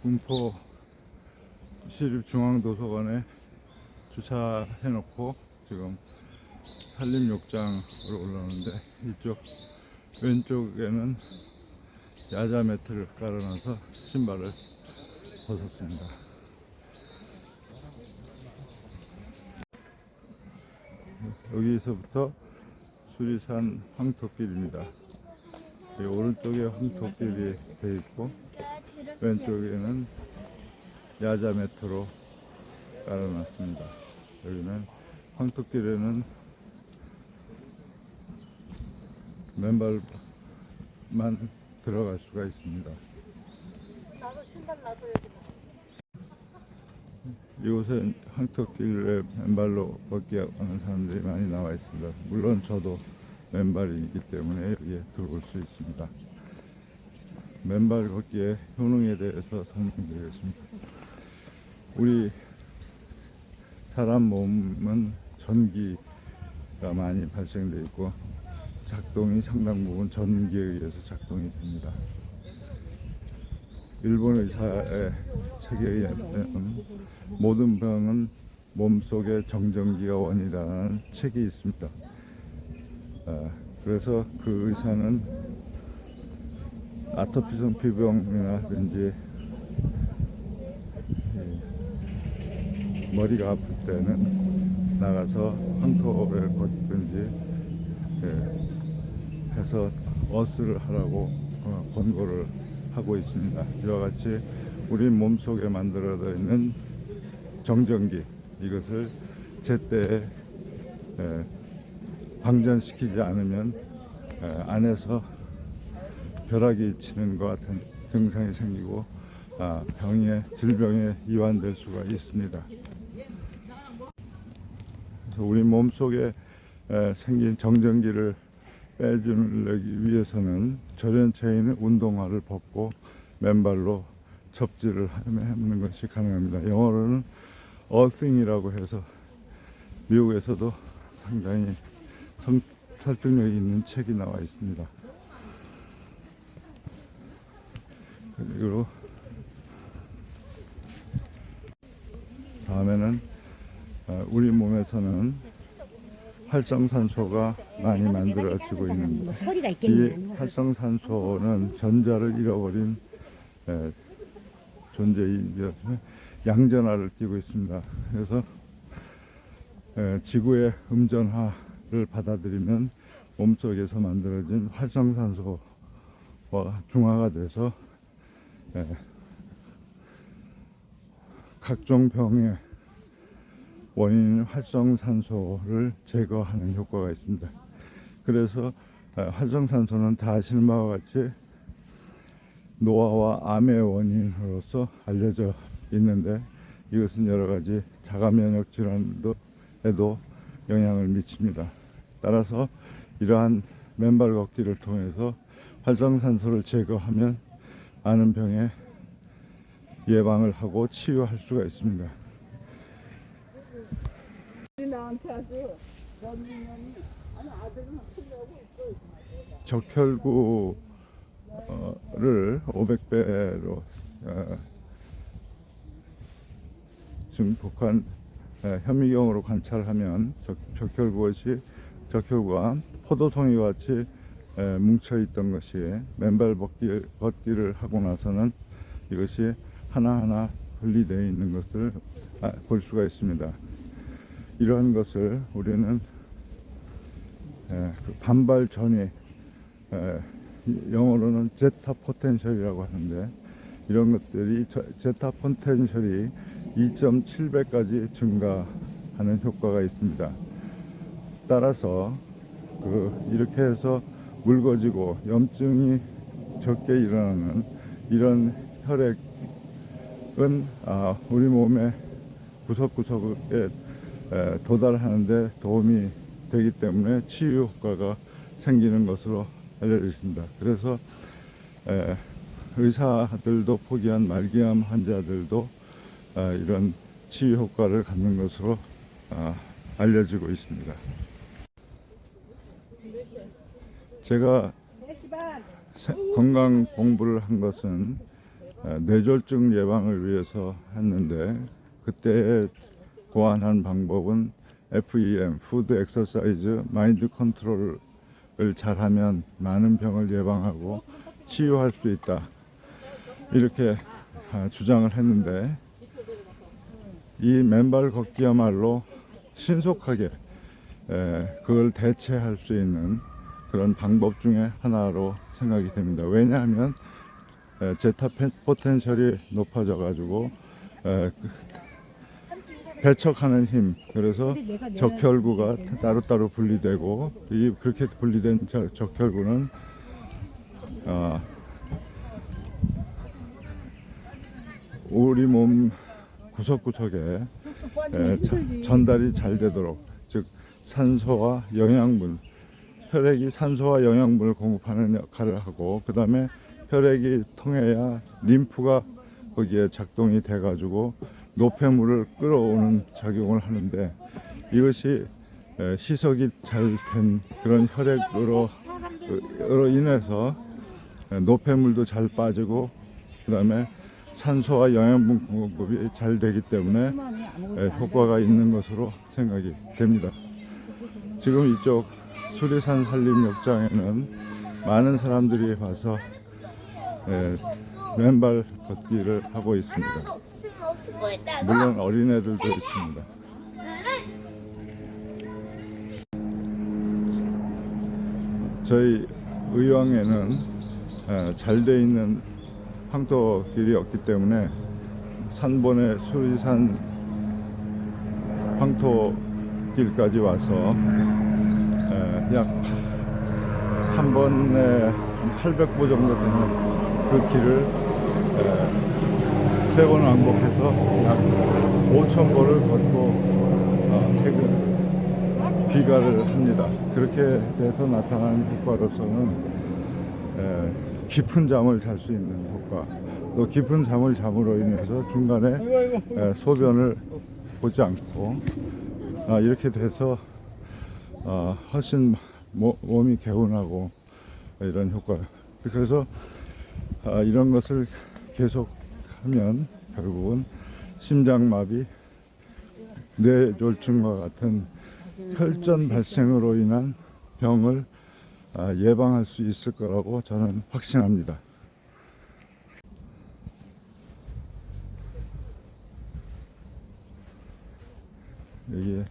군포 시립중앙도서관에 주차해놓고 지금 산림욕장으로 올라오는데, 이쪽 왼쪽에는 야자 매트를 깔아놔서 신발을 벗었습니다. 여기서부터 수리산 황토길입니다. 오른쪽에 황토길이 되어 있고 왼쪽에는 야자 매트로 깔아놨습니다. 여기는 황토길에는 맨발만 들어갈 수가 있습니다. 나도 신발 나도 여기. 이곳에 황토길에 맨발로 걷기 하는 사람들이 많이 나와 있습니다. 물론 저도 맨발이기 때문에 여기에 들어올 수 있습니다. 맨발 걷기의 효능에 대해서 설명드리겠습니다. 우리 사람 몸은 전기가 많이 발생되어 있고 작동이 상당 부분 전기에 의해서 작동이 됩니다. 일본 의사의 책에 의하면 모든 병은 몸속의 정전기가 원인이라는 책이 있습니다. 그래서 그 의사는 아토피성 피부병이라든지 머리가 아플 때는 나가서 황토를 걷든지 해서 어스를 하라고 권고를 하고 있습니다. 이와 같이 우리 몸속에 만들어져 있는 정전기, 이것을 제때 방전시키지 않으면 안에서 벼락이 치는 것 같은 증상이 생기고 질병에 이완될 수가 있습니다. 그래서 우리 몸속에 생긴 정전기를 빼주기 위해서는 절연체에 있는 운동화를 벗고 맨발로 접지를 하는 것이 가능합니다. 영어로는 어싱이라고 해서 미국에서도 상당히 설득력이 있는 책이 나와 있습니다. 그리고 다음에는 우리 몸에서는 활성산소가 많이 만들어지고 있는, 이 활성산소는 전자를 잃어버린 존재이며 양전하를 띠고 있습니다. 그래서 지구의 음전하를 받아들이면 몸속에서 만들어진 활성산소와 중화가 돼서 각종 병의 원인인 활성산소를 제거하는 효과가 있습니다. 그래서 활성산소는 다 아시는 바와 같이 노화와 암의 원인으로서 알려져 있는데, 이것은 여러 가지 자가 면역 질환에도 영향을 미칩니다. 따라서 이러한 맨발 걷기를 통해서 활성산소를 제거하면 많은 병의 예방을 하고 치유할 수가 있습니다. 나한테 아주 연민이 아니 아들은 풀려고 있어. 적혈구를 500배로 증폭한 현미경으로 관찰하면 적혈구가 포도송이와 같이 뭉쳐있던 것이 맨발 걷기를 하고 나서는 이것이 하나하나 분리되어 있는 것을 볼 수가 있습니다. 이러한 것을 우리는 반발 전위, 영어로는 제타 포텐셜이라고 하는데, 이런 것들이 제타 포텐셜이 2.7배까지 증가하는 효과가 있습니다. 따라서 이렇게 해서 묽어지고 염증이 적게 일어나는 이런 혈액은 우리 몸의 구석구석에 도달하는데 도움이 되기 때문에 치유 효과가 생기는 것으로 알려져 있습니다. 그래서 의사들도 포기한 말기암 환자들도 이런 치유 효과를 갖는 것으로 알려지고 있습니다. 제가 건강 공부를 한 것은 뇌졸중 예방을 위해서 했는데 그때 고안한 방법은 FEM, 푸드 엑서사이즈 마인드 컨트롤을 잘하면 많은 병을 예방하고 치유할 수 있다, 이렇게 주장을 했는데, 이 맨발 걷기야말로 신속하게 그걸 대체할 수 있는 그런 방법 중에 하나로 생각이 됩니다. 왜냐하면 제타 포텐셜이 높아져 가지고 배척하는 힘, 그래서 적혈구가 따로따로 분리되고, 이 그렇게 분리된 적혈구는 우리 몸 구석구석에 전달이 잘 되도록, 즉 산소와 영양분, 혈액이 산소와 영양분을 공급하는 역할을 하고, 그 다음에 혈액이 통해야 림프가 거기에 작동이 돼 가지고 노폐물을 끌어오는 작용을 하는데, 이것이 희석이 잘 된 그런 혈액으로 인해서 노폐물도 잘 빠지고, 그 다음에 산소와 영양분 공급이 잘 되기 때문에 효과가 있는 것으로 생각이 됩니다. 지금 이쪽 수리산 산림욕장에는 많은 사람들이 와서 맨발 걷기를 하고 있습니다. 물론 어린애들도 있습니다. 저희 의왕에는 잘 돼 있는 황토길이 없기 때문에 산본의 수리산 황토길까지 와서 약 한 번에 800보 정도 되는 그 길을 3번 왕복해서 약 5,000보를 걷고 귀가를 합니다. 그렇게 돼서 나타나는 효과로서는 깊은 잠을 잘 수 있는 효과, 또 깊은 잠을 잠으로 인해서 중간에 소변을 보지 않고, 이렇게 돼서 훨씬 몸이 개운하고 이런 효과. 그래서 이런 것을 계속하면 결국은 심장마비, 뇌졸중과 같은 혈전 발생으로 인한 병을 예방할 수 있을 거라고 저는 확신합니다. 여기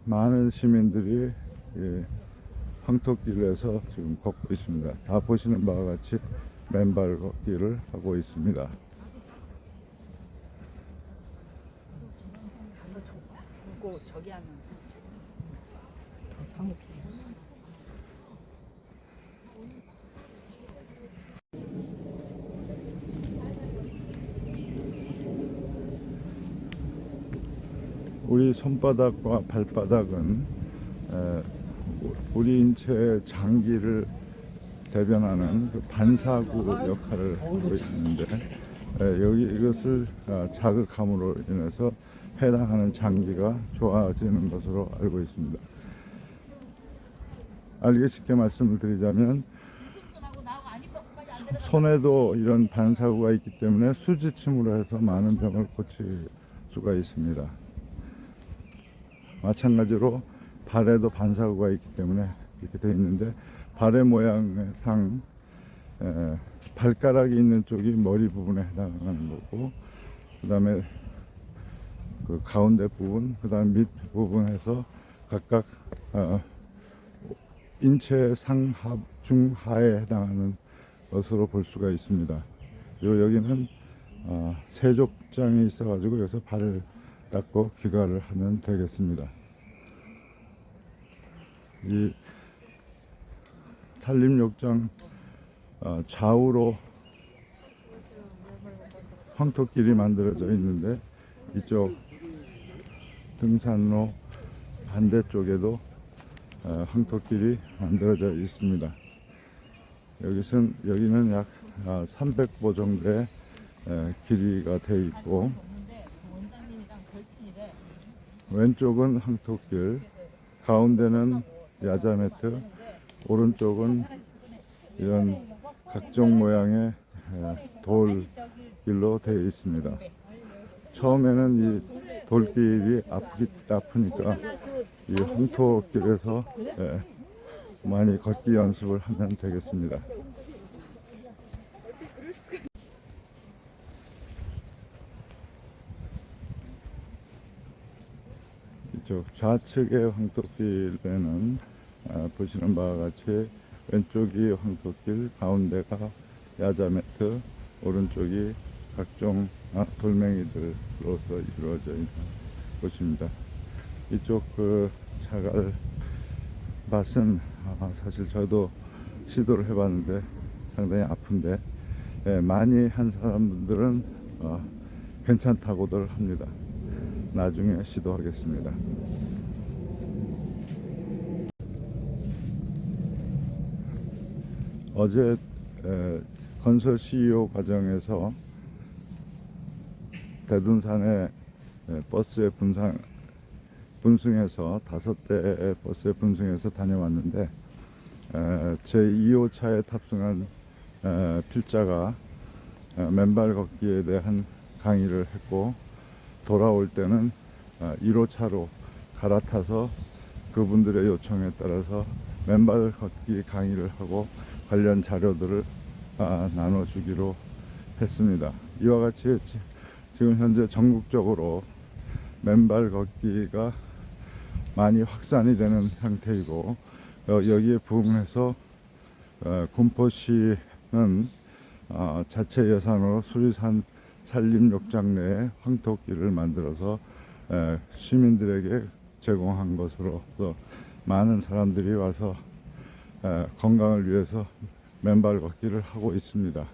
많은 시민들이 황토길에서 지금 걷고 있습니다. 다 보시는 바와 같이 맨발 걷기를 하고 있습니다. 저기 하면 더 상해. 우리 손바닥과 발바닥은 우리 인체의 장기를 대변하는 그 반사구 역할을 하고 있는데, 여기 이것을 자극함으로 인해서 해당하는 장기가 좋아지는 것으로 알고 있습니다. 알기 쉽게 말씀을 드리자면, 손에도 이런 반사구가 있기 때문에 수지침으로 해서 많은 병을 고칠 수가 있습니다. 마찬가지로 발에도 반사구가 있기 때문에 이렇게 되어 있는데, 발의 모양상 발가락이 있는 쪽이 머리 부분에 해당하는 거고, 그 다음에 그 가운데 부분, 그 다음 밑 부분에서 각각 인체 상하, 중하에 해당하는 것으로 볼 수가 있습니다. 그리고 여기는 세족장이 있어가지고 여기서 발을 닦고 귀가를 하면 되겠습니다. 이 산림욕장 좌우로 황토길이 만들어져 있는데, 이쪽 등산로 반대쪽에도 황토길이 만들어져 있습니다. 여기는 약 300보 정도의 길이가 되어 있고, 왼쪽은 황토길, 가운데는 야자매트, 오른쪽은 이런 각종 모양의 돌 황토길로 되어 있습니다. 처음에는 이 돌길이 아프니까 이 황토길에서 많이 걷기 연습을 하면 되겠습니다. 이쪽 좌측의 황토길에는 보시는 바와 같이 왼쪽이 황토길, 가운데가 야자매트, 오른쪽이 각종 돌멩이들로서 이루어져 있는 곳입니다. 이쪽 그 자갈 밭은 사실 저도 시도를 해봤는데 상당히 아픈데 많이 한 사람들은 괜찮다고들 합니다. 나중에 시도하겠습니다. 어제 건설 CEO 과정에서 대둔산에 버스에 분승해서 5대의 버스에 분승해서 다녀왔는데 제 2호차에 탑승한 필자가 맨발 걷기에 대한 강의를 했고 돌아올 때는 1호차로 갈아타서 그분들의 요청에 따라서 맨발 걷기 강의를 하고 관련 자료들을 나눠주기로 했습니다. 이와 같이 지금 현재 전국적으로 맨발 걷기가 많이 확산이 되는 상태이고 여기에 부응해서 군포시는 자체 예산으로 수리산 산림욕장 내에 황토길을 만들어서 시민들에게 제공한 것으로서 많은 사람들이 와서 건강을 위해서 맨발 걷기를 하고 있습니다.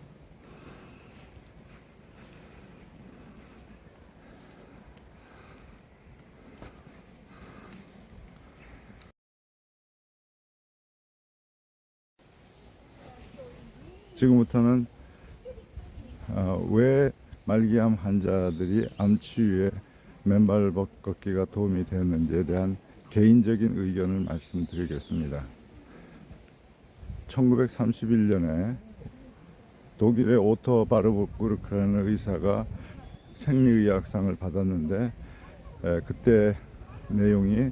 지금부터는 왜 말기암 환자들이 암 치유에 맨발 걷기가 도움이 되었는지에 대한 개인적인 의견을 말씀드리겠습니다. 1931년에 독일의 오토 바르부르크라는 의사가 생리의학상을 받았는데 그때 내용이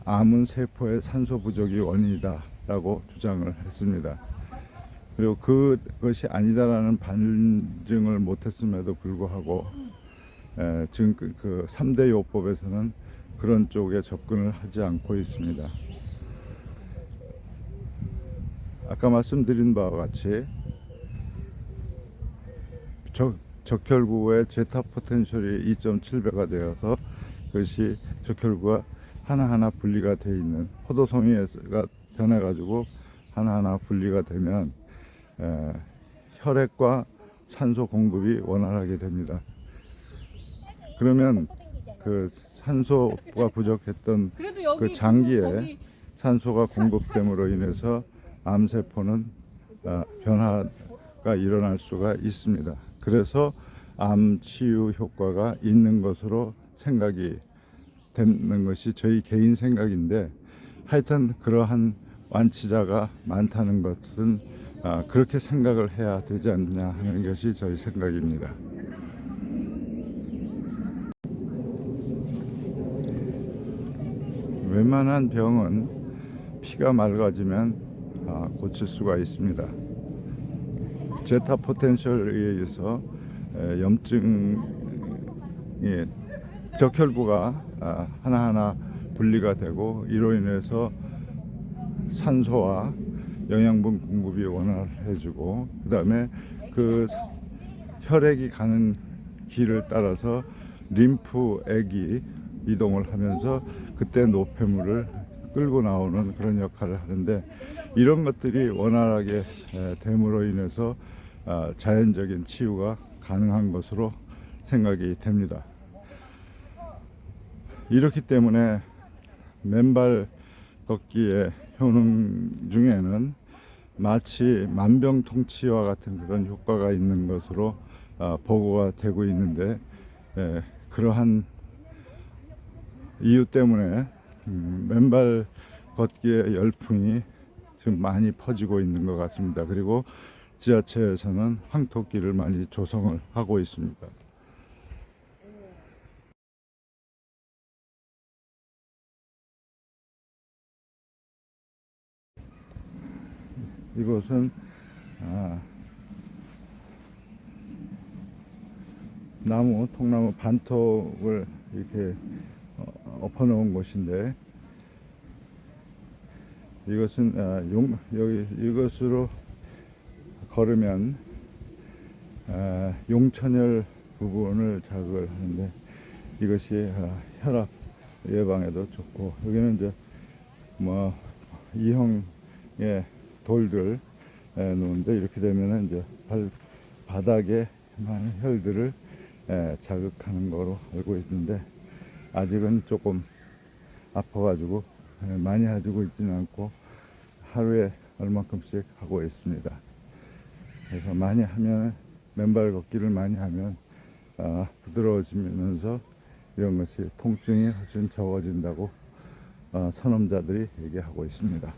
암은 세포의 산소 부족이 원인이다 라고 주장을 했습니다. 그리고 그것이 아니다라는 반증을 못했음에도 불구하고 지금 그 3대 요법에서는 그런 쪽에 접근을 하지 않고 있습니다. 아까 말씀드린 바와 같이 적혈구의 제타 포텐셜이 2.7배가 되어서 그것이 적혈구가 하나하나 분리가 되어 있는 포도송이가 변해가지고 하나하나 분리가 되면 혈액과 산소 공급이 원활하게 됩니다. 그러면 그 산소가 부족했던 그 장기에 산소가 공급됨으로 인해서 암세포는 변화가 일어날 수가 있습니다. 그래서 암 치유 효과가 있는 것으로 생각이 되는 것이 저희 개인 생각인데 하여튼 그러한 완치자가 많다는 것은 그렇게 생각을 해야 되지 않느냐 하는 것이 저희 생각입니다. 웬만한 병은 피가 맑아지면 고칠 수가 있습니다. 제타 포텐셜에 의해서 염증이 적혈구가 하나하나 분리가 되고 이로 인해서 산소와 영양분 공급이 원활해지고 그 다음에 그 혈액이 가는 길을 따라서 림프액이 이동을 하면서 그때 노폐물을 끌고 나오는 그런 역할을 하는데 이런 것들이 원활하게 됨으로 인해서 자연적인 치유가 가능한 것으로 생각이 됩니다. 이렇기 때문에 맨발 걷기의 효능 중에는 마치 만병통치와 같은 그런 효과가 있는 것으로 보고가 되고 있는데 그러한 이유 때문에 맨발 걷기의 열풍이 지금 많이 퍼지고 있는 것 같습니다. 그리고 지하철에서는 항토끼를 많이 조성을 하고 있습니다. 이곳은 통나무 반톡을 이렇게 엎어 놓은 곳인데, 이것은 여기 이것으로 걸으면 용천혈 부분을 자극을 하는데, 이것이 혈압 예방에도 좋고, 여기는 이제 뭐 이형의 돌들 놓은데, 이렇게 되면은 이제 바닥에 많은 혈들을 자극하는 거로 알고 있는데, 아직은 조금 아파가지고 많이 가지고 있지는 않고 하루에 얼마큼씩 하고 있습니다. 그래서 많이 하면, 맨발 걷기를 많이 하면 부드러워지면서 이런 것이 통증이 훨씬 적어진다고 선험자들이 얘기하고 있습니다.